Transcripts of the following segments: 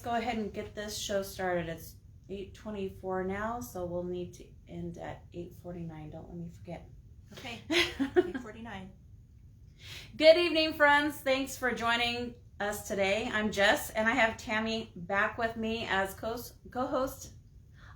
Go ahead and get this show started. It's 8:24 now, so we'll need to end at 8:49. Don't let me forget. Okay, 8:49. Good evening, friends. Thanks for joining us today. I'm Jess, and I have Tammy back with me as co-host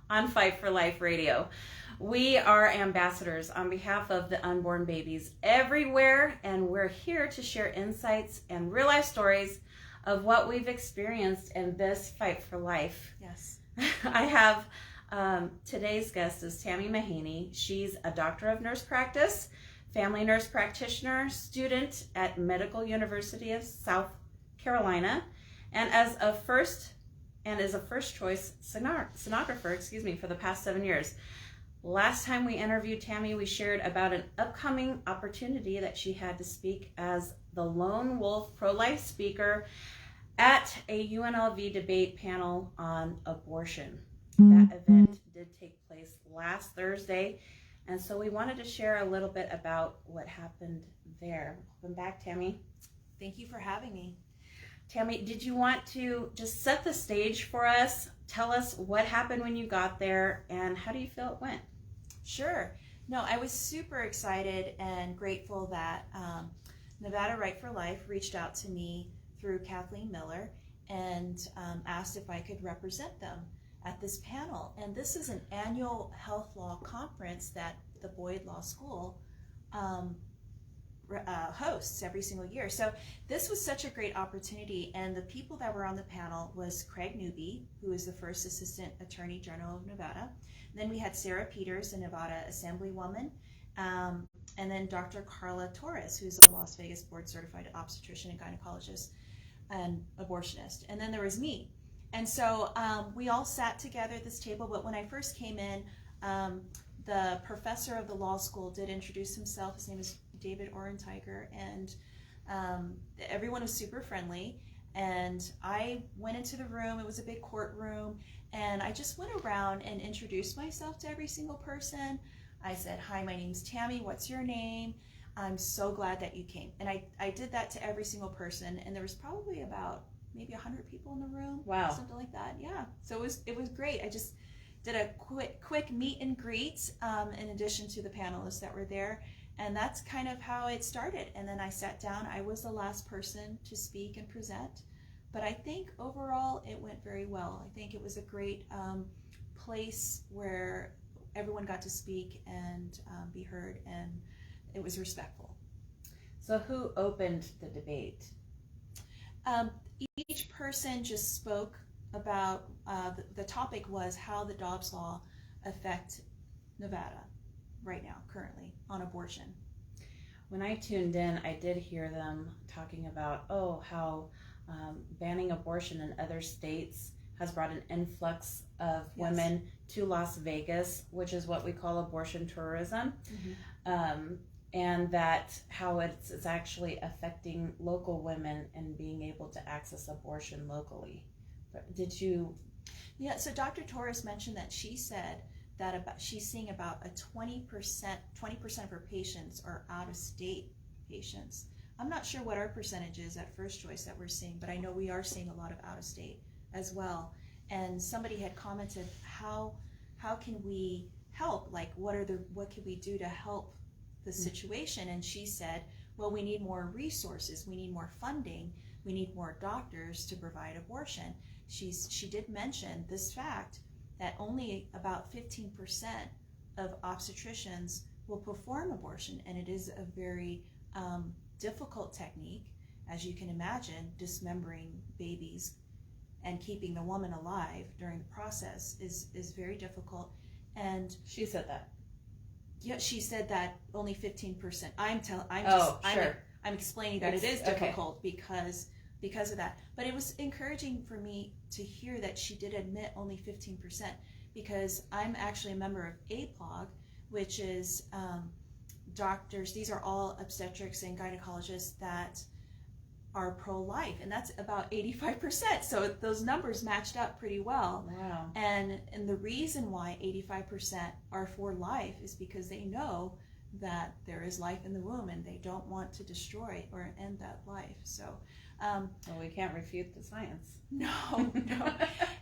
on Fight for Life Radio. We are ambassadors on behalf of the unborn babies everywhere, and we're here to share insights and real-life stories of what we've experienced in this fight for life. Yes. I have today's guest is Tammy Mahaney. She's a doctor of nurse practice, family nurse practitioner, student at Medical University of South Carolina, and is a first choice sonographer, for the past 7 years. Last time we interviewed Tammy, we shared about an upcoming opportunity that she had to speak as the lone wolf pro-life speaker at a UNLV debate panel on abortion. That event did take place last Thursday, and so we wanted to share a little bit about what happened there. Welcome back, Tammy. Thank you for having me. Tammy, did you want to just set the stage for us? Tell us what happened when you got there, and how do you feel it went? Sure. No, I was super excited and grateful that Nevada Right for Life reached out to me through Kathleen Miller and asked if I could represent them at this panel. And this is an annual health law conference that the Boyd Law School hosts every single year. So this was such a great opportunity, and the people that were on the panel was Craig Newby, who is the first Assistant Attorney General of Nevada. And then we had Sarah Peters, a Nevada Assemblywoman, and then Dr. Carla Torres, who's a Las Vegas board certified obstetrician and gynecologist and abortionist. And then there was me. And so we all sat together at this table, but when I first came in, the professor of the law school did introduce himself. His name is David Orenteiger, and everyone was super friendly. And I went into the room. It was a big courtroom, and I just went around and introduced myself to every single person. I said, "Hi, my name's Tammy. What's your name? I'm so glad that you came." And I did that to every single person, and there was probably about maybe 100 people in the room. Wow. Something like that. Yeah. So it was great. I just did a quick meet and greet in addition to the panelists that were there. And that's kind of how it started. And then I sat down. I was the last person to speak and present. But I think overall it went very well. I think it was a great place where everyone got to speak and be heard, and it was respectful. So who opened the debate? Each person just spoke about, the topic was how the Dobbs Law affect Nevada right now, currently, on abortion. When I tuned in, I did hear them talking about, how banning abortion in other states has brought an influx of women to Las Vegas, which is what we call abortion tourism. Mm-hmm. And that how it's actually affecting local women and being able to access abortion locally. Did you? Yeah, so Dr. Torres mentioned that she said that she's seeing about a 20% of her patients are out-of-state patients. I'm not sure what our percentage is at First Choice that we're seeing, but I know we are seeing a lot of out-of-state as well. And somebody had commented, how can we help? Like, what can we do to help the situation? And she said, well, we need more resources, we need more funding, we need more doctors to provide abortion. She did mention this fact that only about 15% of obstetricians will perform abortion, and it is a very difficult technique, as you can imagine. Dismembering babies and keeping the woman alive during the process is very difficult. And she said that. Yeah, she said that only 15%. I'm explaining that it is difficult because of that. But it was encouraging for me to hear that she did admit only 15%, because I'm actually a member of APLOG, which is doctors. These are all obstetrics and gynecologists that are pro-life, and that's about 85%. So those numbers matched up pretty well. Wow. And the reason why 85% are for life is because they know that there is life in the womb, and they don't want to destroy or end that life. So Well, we can't refute the science. No.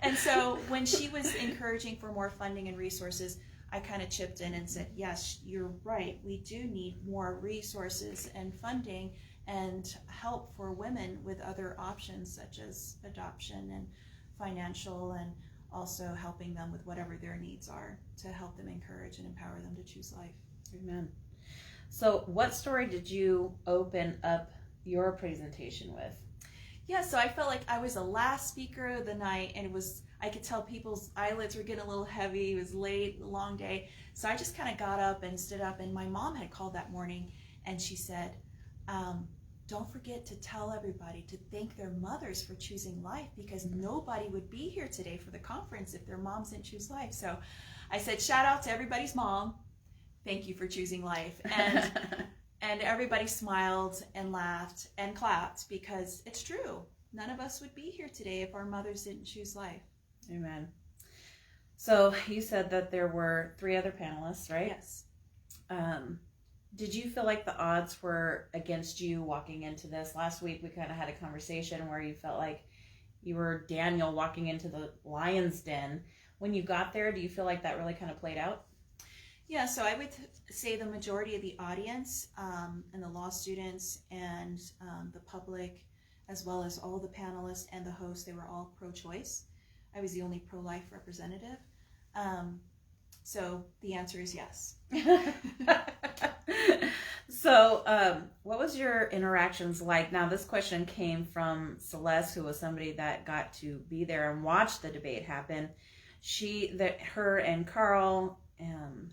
And so when she was encouraging for more funding and resources, I kind of chipped in and said, yes, you're right. We do need more resources and funding and help for women with other options such as adoption and financial, and also helping them with whatever their needs are to help them encourage and empower them to choose life. Amen. So what story did you open up your presentation with? Yeah, so I felt like I was the last speaker of the night, and I could tell people's eyelids were getting a little heavy. It was late, a long day. So I just kind of got up and stood up, and my mom had called that morning, and she said, don't forget to tell everybody to thank their mothers for choosing life, because nobody would be here today for the conference if their moms didn't choose life. So I said, shout out to everybody's mom. Thank you for choosing life. And everybody smiled and laughed and clapped, because it's true. None of us would be here today if our mothers didn't choose life. Amen. So you said that there were 3 other panelists, right? Yes. Did you feel like the odds were against you walking into this? Last week we kind of had a conversation where you felt like you were Daniel walking into the lion's den. When you got there, do you feel like that really kind of played out? Yeah, so I would say the majority of the audience and the law students and the public, as well as all the panelists and the host, they were all pro-choice. I was the only pro-life representative. So the answer is yes. So what was your interactions like? Now, this question came from Celeste, who was somebody that got to be there and watch the debate happen. Her and Carl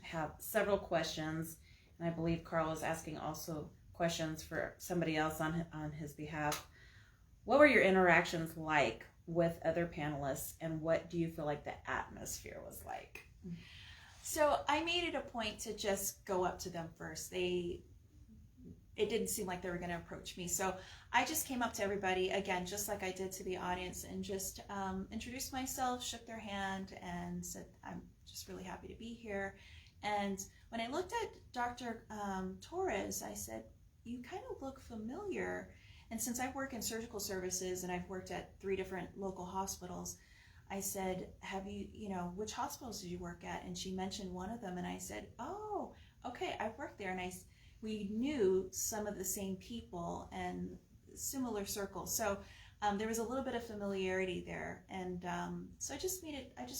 have several questions, and I believe Carl is asking also questions for somebody else on his behalf. What were your interactions like with other panelists, and what do you feel like the atmosphere was like? So I made it a point to just go up to them first. It didn't seem like they were going to approach me. So I just came up to everybody, again, just like I did to the audience, and just introduced myself, shook their hand, and said, I'm just really happy to be here. And when I looked at Dr. Torres, I said, you kind of look familiar. And since I work in surgical services and I've worked at 3 different local hospitals, I said, which hospitals did you work at? And she mentioned one of them, and I said, oh, okay, I've worked there. And we knew some of the same people and similar circles. So there was a little bit of familiarity there. And so I just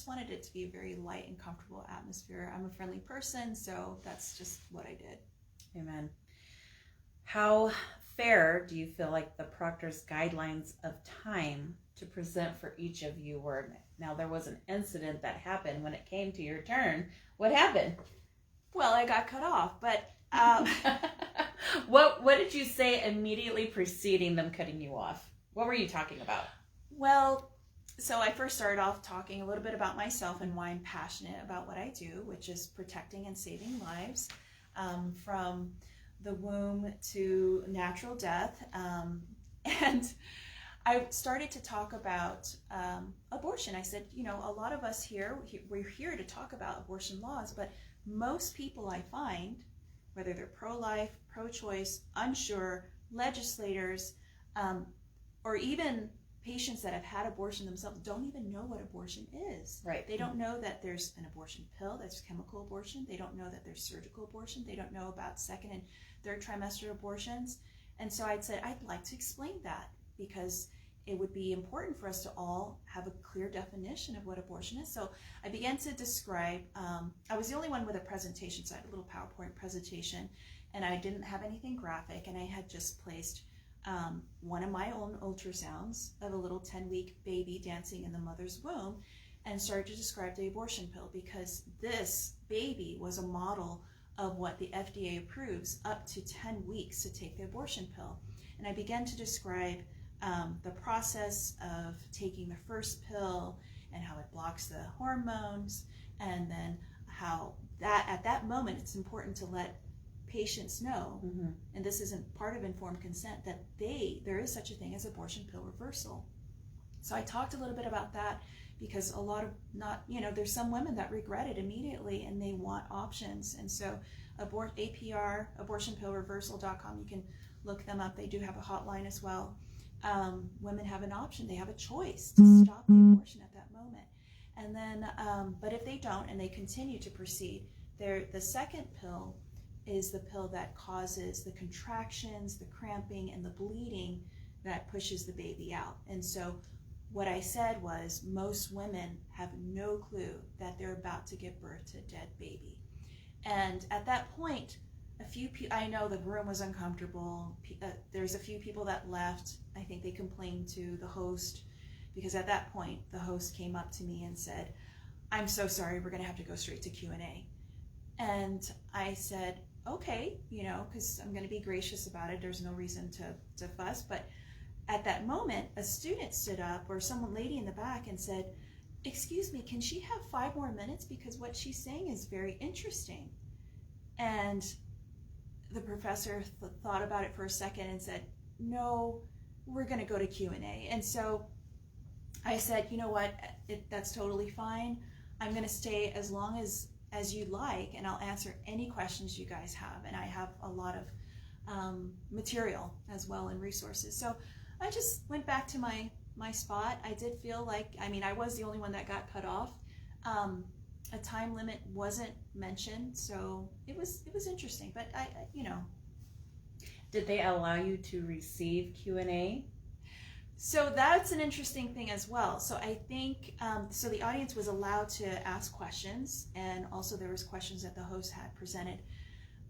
wanted it to be a very light and comfortable atmosphere. I'm a friendly person, so that's just what I did. Amen. How fair do you feel like the proctor's guidelines of time to present for each of you were? Now, there was an incident that happened when it came to your turn. What happened? Well, I got cut off, but what did you say immediately preceding them cutting you off? What were you talking about? Well, so I first started off talking a little bit about myself and why I'm passionate about what I do, which is protecting and saving lives from the womb to natural death. And I started to talk about abortion. I said, a lot of us here, we're here to talk about abortion laws, but most people I find, whether they're pro-life, pro-choice, unsure, legislators, or even patients that have had abortion themselves, don't even know what abortion is. Right. They don't know that there's an abortion pill, there's chemical abortion. They don't know that there's surgical abortion. They don't know about 2nd and 3rd trimester abortions. And so I'd said, I'd like to explain that, because it would be important for us to all have a clear definition of what abortion is. So I began to describe, I was the only one with a presentation, so I had a little PowerPoint presentation, and I didn't have anything graphic, and I had just placed one of my own ultrasounds of a little 10-week baby dancing in the mother's womb, and started to describe the abortion pill, because this baby was a model of what the FDA approves up to 10 weeks to take the abortion pill. And I began to describe the process of taking the first pill and how it blocks the hormones, and then how that at that moment it's important to let patients know, and this isn't part of informed consent, that there is such a thing as abortion pill reversal. So I talked a little bit about that, because a lot of there's some women that regret it immediately and they want options. And so APR, abortionpillreversal.com, you can look them up. They do have a hotline as well. women have an option. They have a choice to stop the abortion at that moment. And then, but if they don't and they continue to proceed, the second pill is the pill that causes the contractions, the cramping, and the bleeding that pushes the baby out. And so what I said was most women have no clue that they're about to give birth to a dead baby. And at that point, I know the room was uncomfortable. There's a few people that left. I think they complained to the host, because at that point, the host came up to me and said, "I'm so sorry, we're gonna have to go straight to Q&A." And I said, okay, because I'm gonna be gracious about it. There's no reason to fuss. But at that moment, a student stood up, or some lady in the back, and said, "Excuse me, can she have 5 more minutes? Because what she's saying is very interesting." And the professor thought about it for a second and said, "No, we're going to go to Q&A." And so I said, "You know what, that's totally fine. I'm going to stay as long as you like, and I'll answer any questions you guys have." And I have a lot of material as well and resources. So I just went back to my spot. I did feel like, I was the only one that got cut off. A time limit wasn't mentioned, so it was interesting. But I. Did they allow you to receive Q&A? So that's an interesting thing as well. So I think, so the audience was allowed to ask questions, and also there was questions that the host had presented,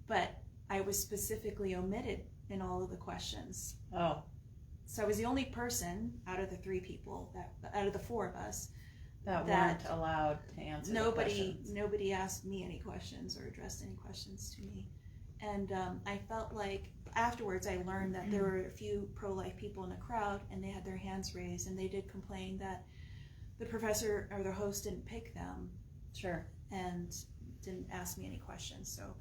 but I was specifically omitted in all of the questions. Oh. So I was the only person out of the 3 people, out of the 4 of us, that weren't allowed to answer the questions. Nobody asked me any questions or addressed any questions to me. And I felt like afterwards I learned that there were a few pro-life people in the crowd, and they had their hands raised, and they did complain that the professor or the host didn't pick them. Sure. And didn't ask me any questions. So,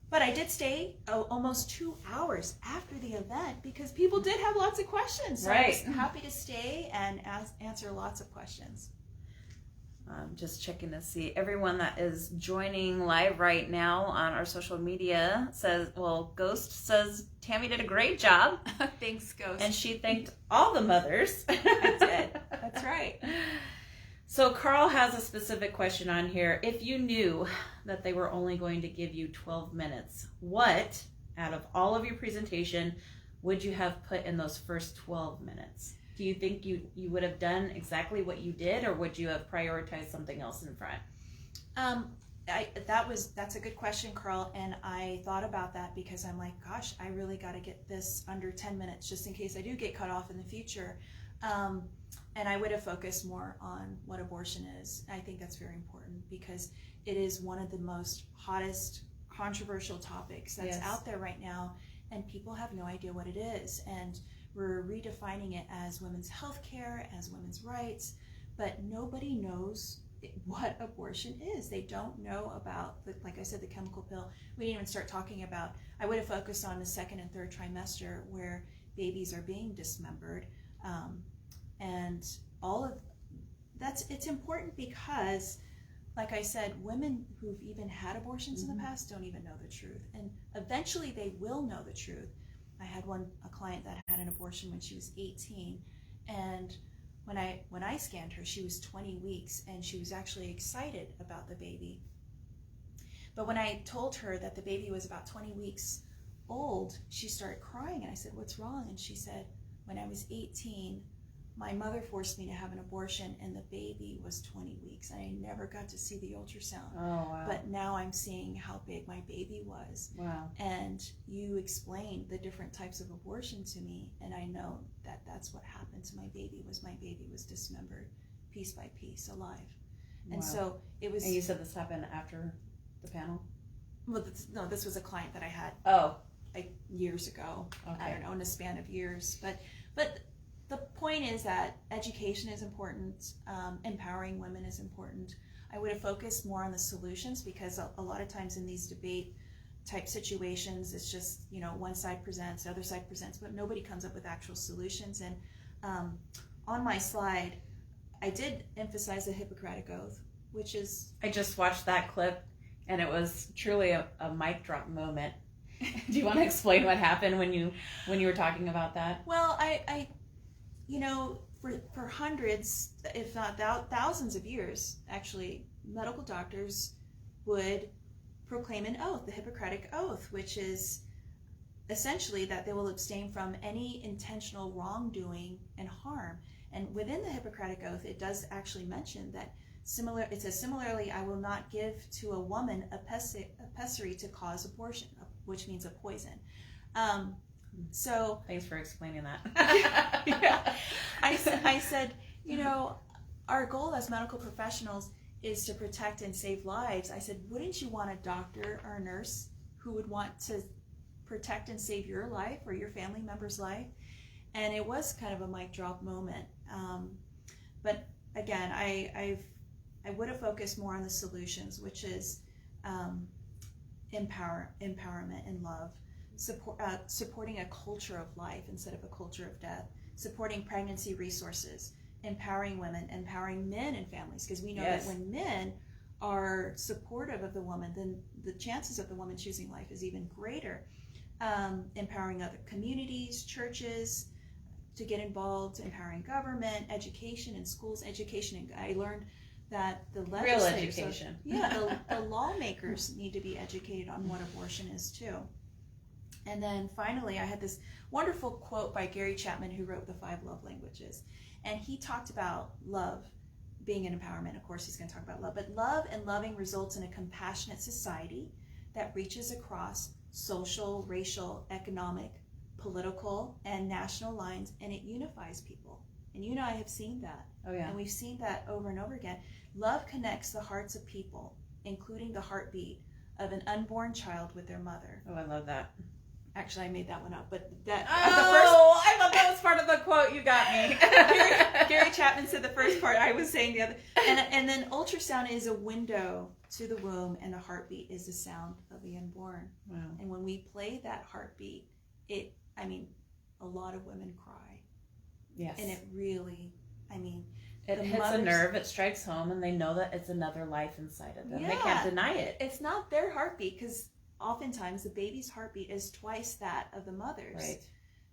but I did stay almost 2 hours after the event, because people did have lots of questions. So right. I was happy to stay and answer lots of questions. Just checking to see everyone that is joining live right now on our social media says, Ghost says Tammy did a great job. Thanks, Ghost. And she thanked all the mothers. I did. That's right. So Carl has a specific question on here. If you knew that they were only going to give you 12 minutes, what out of all of your presentation would you have put in those first 12 minutes? Do you think you would have done exactly what you did, or would you have prioritized something else in front? That's a good question, Carl, and I thought about that, because I'm like, gosh, I really got to get this under 10 minutes just in case I do get cut off in the future. And I would have focused more on what abortion is. I think that's very important, because it is one of the most hottest controversial topics that's yes. out there right now, and people have no idea what it is. And we're redefining it as women's health care, as women's rights, but nobody knows what abortion is. They don't know about, like I said, the chemical pill. We didn't even start talking about, I would have focused on the 2nd and 3rd trimester, where babies are being dismembered. And all of that's, it's important because, like I said, women who've even had abortions in the past don't even know the truth. And eventually they will know the truth. I had a client that had an abortion when she was 18, and when I scanned her, she was 20 weeks, and she was actually excited about the baby. But when I told her that the baby was about 20 weeks old, she started crying, and I said, "What's wrong?" And she said, "When I was 18, my mother forced me to have an abortion, and the baby was 20 weeks. And I never got to see the ultrasound. Oh, wow. But now I'm seeing how big my baby was." Wow. And you explained the different types of abortion to me, and I know that that's what happened to my baby was dismembered piece by piece, alive. Wow. And so it was... And you said this happened after the panel? Well, this was a client that I had like years ago. Okay. I don't know, in a span of years. But the point is that education is important, empowering women is important. I would have focused more on the solutions, because a lot of times in these debate type situations, it's just, one side presents, the other side presents, but nobody comes up with actual solutions. And on my slide, I did emphasize the Hippocratic Oath, which is... I just watched that clip, and it was truly a mic drop moment. Do you want to explain what happened when you were talking about that? Well, I for hundreds, if not thousands of years, actually, medical doctors would proclaim an oath, the Hippocratic Oath, which is essentially that they will abstain from any intentional wrongdoing and harm. And within the Hippocratic Oath, it does actually mention that it says, similarly, I will not give to a woman a pessary to cause abortion, which means a poison. So thanks for explaining that. yeah. I said, our goal as medical professionals is to protect and save lives. I said, wouldn't you want a doctor or a nurse who would want to protect and save your life or your family member's life? And it was kind of a mic drop moment. But again, I would have focused more on the solutions, which is empowerment and love, supporting a culture of life instead of a culture of death, supporting pregnancy resources, empowering women, empowering men and families, because we know that when men are supportive of the woman, then the chances of the woman choosing life is even greater. Empowering other communities, churches to get involved, empowering government, education in schools, education. I learned that the legislators, real education. The lawmakers need to be educated on what abortion is too. And then finally, I had this wonderful quote by Gary Chapman, who wrote The 5 Love Languages. And he talked about love being an empowerment. Of course, he's going to talk about love. But love and loving results in a compassionate society that reaches across social, racial, economic, political, and national lines, and it unifies people. And you and I have seen that. Oh, yeah. And we've seen that over and over again. Love connects the hearts of people, including the heartbeat of an unborn child with their mother. Oh, I love that. Actually, I made that one up, but I thought that was part of the quote. You got me. Gary Chapman said the first part. I was saying the other. And then ultrasound is a window to the womb, and the heartbeat is the sound of the unborn. Wow. And when we play that heartbeat, a lot of women cry. Yes. And it really, it hits a nerve, it strikes home, and they know that it's another life inside of them. Yeah. They can't deny it. It's not their heartbeat, because oftentimes the baby's heartbeat is twice that of the mother's. Right.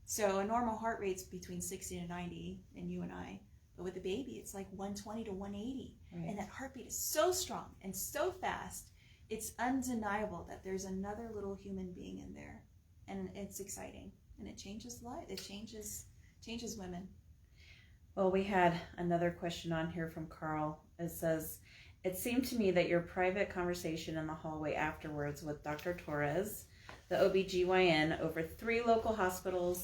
So a normal heart rate's between 60 to 90 in you and I. But with the baby, it's like 120 to 180. Right. And that heartbeat is so strong and so fast, it's undeniable that there's another little human being in there. And it's exciting. And it changes life. It changes women. Well, we had another question on here from Carl. It says, it seemed to me that your private conversation in the hallway afterwards with Dr. Torres, the OBGYN, over three local hospital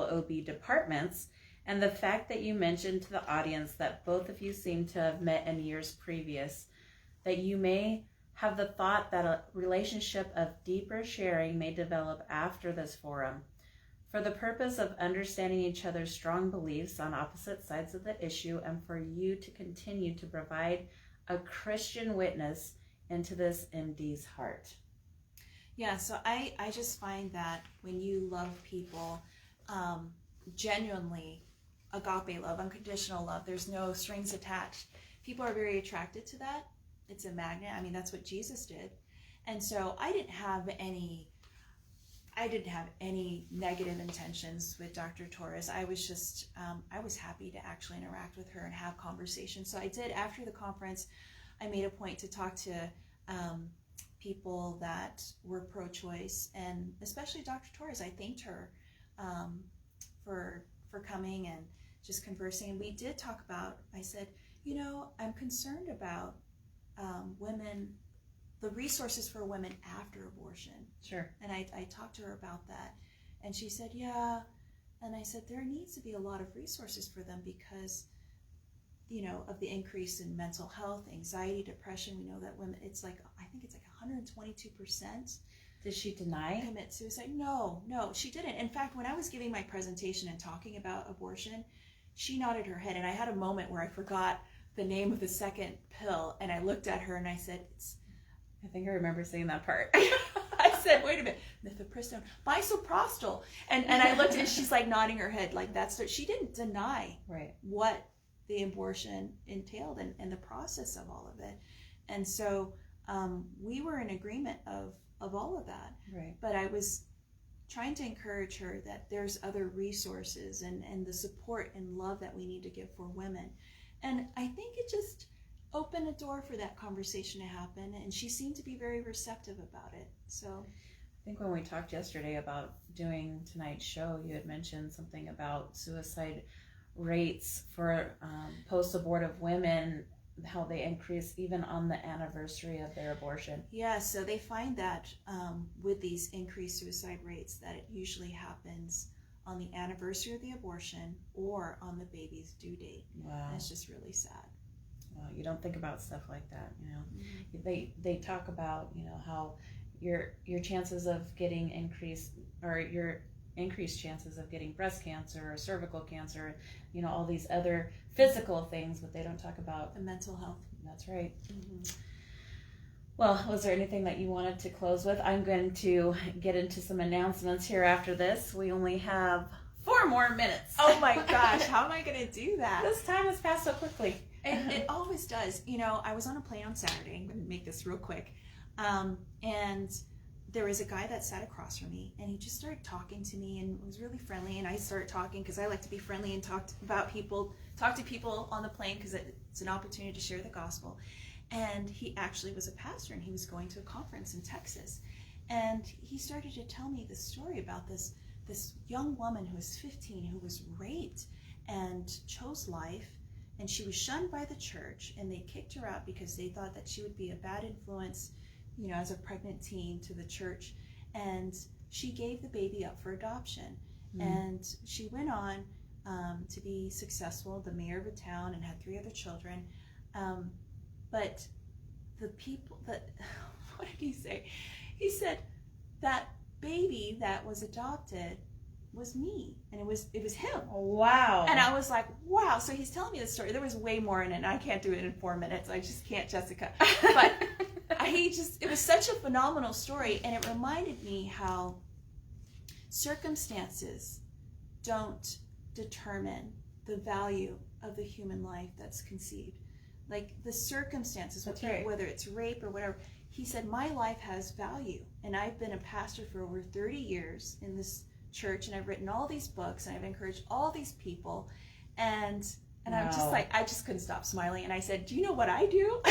OB departments, and the fact that you mentioned to the audience that both of you seem to have met in years previous, that you may have the thought that a relationship of deeper sharing may develop after this forum. For the purpose of understanding each other's strong beliefs on opposite sides of the issue, and for you to continue to provide a Christian witness into this MD's heart. Yeah, so I just find that when you love people, genuinely, agape love, unconditional love, there's no strings attached. People are very attracted to that. It's a magnet. That's what Jesus did. And so I didn't have any negative intentions with Dr. Torres. I was just, I was happy to actually interact with her and have conversations. So I did, after the conference, I made a point to talk to people that were pro-choice, and especially Dr. Torres. I thanked her for coming and just conversing. And we did talk about, I said, I'm concerned about women, the resources for women after abortion. Sure. And I talked to her about that. And she said, yeah. And I said, there needs to be a lot of resources for them because, of the increase in mental health, anxiety, depression. We know that women, I think it's like 122%. Did she deny? Commit suicide? No, she didn't. In fact, when I was giving my presentation and talking about abortion, she nodded her head. And I had a moment where I forgot the name of the second pill. And I looked at her and I said, I think I remember saying that part. I said, wait a minute, mifepristone, misoprostol. And I looked and she's like nodding her head like that's, she didn't deny what the abortion entailed and the process of all of it. And so we were in agreement of all of that. Right. But I was trying to encourage her that there's other resources and the support and love that we need to give for women. And I think it just opened a door for that conversation to happen, and she seemed to be very receptive about it. So I think when we talked yesterday about doing tonight's show, you had mentioned something about suicide rates for post-abortive women, how they increase even on the anniversary of their abortion. Yeah, so they find that with these increased suicide rates, that it usually happens on the anniversary of the abortion or on the baby's due date. Wow. And it's just really sad. Well, you don't think about stuff like that, you know. Mm-hmm. They talk about, you know, how your chances of getting your increased chances of getting breast cancer or cervical cancer, you know, all these other physical things, but they don't talk about The mental health. That's right. Mm-hmm. Well, was there anything that you wanted to close with? I'm going to get into some announcements here after this. We only have 4 more minutes. Oh my gosh, how am I going to do that? This time has passed so quickly. It always does. You know, I was on a plane on Saturday. I'm going to make this real quick. And there was a guy that sat across from me, and he just started talking to me and was really friendly. And I started talking because I like to be friendly and talk to people on the plane because it's an opportunity to share the gospel. And he actually was a pastor, and he was going to a conference in Texas. And he started to tell me this story about this young woman who was 15 who was raped and chose life. And she was shunned by the church, and they kicked her out because they thought that she would be a bad influence, you know, as a pregnant teen to the church. And she gave the baby up for adoption. And she went on to be successful, the mayor of a town, and had 3 other children. But the people that, what did he say? He said that baby that was adopted was me, and it was him. Wow. And I was like, wow. So he's telling me the story. There was way more in it, and I can't do it in 4 minutes. I just can't, Jessica. But it was such a phenomenal story, and it reminded me how circumstances don't determine the value of the human life that's conceived. Like the circumstances, That's right. whether it's rape or whatever. He said, my life has value, and I've been a pastor for over 30 years in this church, and I've written all these books, and I've encouraged all these people, and Wow. I'm just like, I just couldn't stop smiling. And I said, do you know what I do?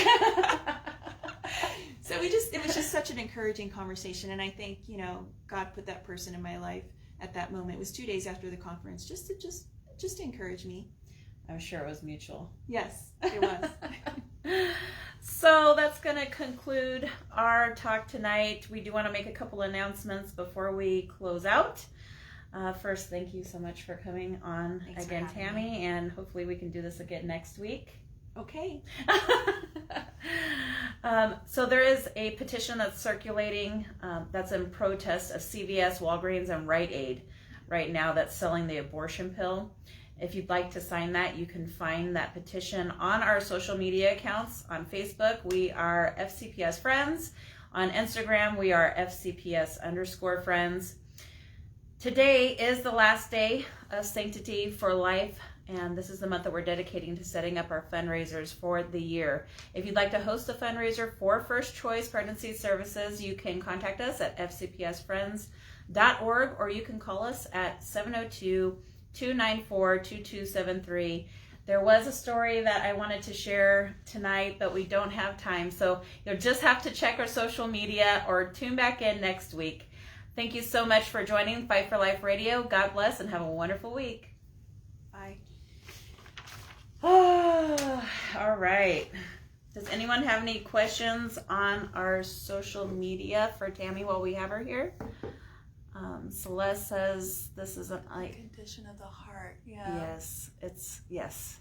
So it was just such an encouraging conversation. And I think, you know, God put that person in my life at that moment. It was 2 days after the conference, just to encourage me. I'm sure it was mutual. Yes, it was. So that's going to conclude our talk tonight. We do want to make a couple announcements before we close out. First, thank you so much for coming on. Thanks again, for having Tammy, me. and hopefully we can do this again next week. Okay. So there is a petition that's circulating that's in protest of CVS, Walgreens, and Rite Aid right now that's selling the abortion pill. If you'd like to sign that, you can find that petition on our social media accounts. On Facebook, we are FCPS Friends. On Instagram, we are FCPS_friends. Today is the last day of Sanctity for Life, and this is the month that we're dedicating to setting up our fundraisers for the year. If you'd like to host a fundraiser for First Choice Pregnancy Services, you can contact us at fcpsfriends.org, or you can call us at 702-294-2273. There was a story that I wanted to share tonight, but we don't have time, so you'll just have to check our social media or tune back in next week. Thank you so much for joining Fight for Life Radio. God bless and have a wonderful week. Bye. Oh, all right. Does anyone have any questions on our social media for Tammy while we have her here? Celeste says this is an Condition of the heart. Yeah. Yes, yes.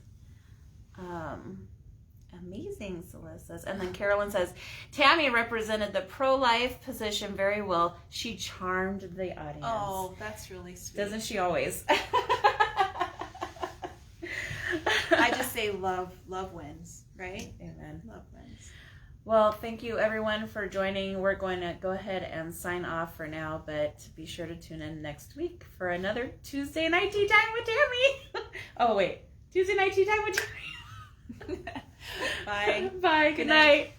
Amazing, Celeste says. And then Carolyn says, Tammy represented the pro-life position very well. She charmed the audience. Oh, that's really sweet. Doesn't she always? I just say love wins, right? Amen. Love wins. Well, thank you everyone for joining. We're going to go ahead and sign off for now, but be sure to tune in next week for another Tuesday Night Tea Time with Tammy. Oh, wait. Tuesday Night Tea Time with Tammy. Bye. Bye. Good night.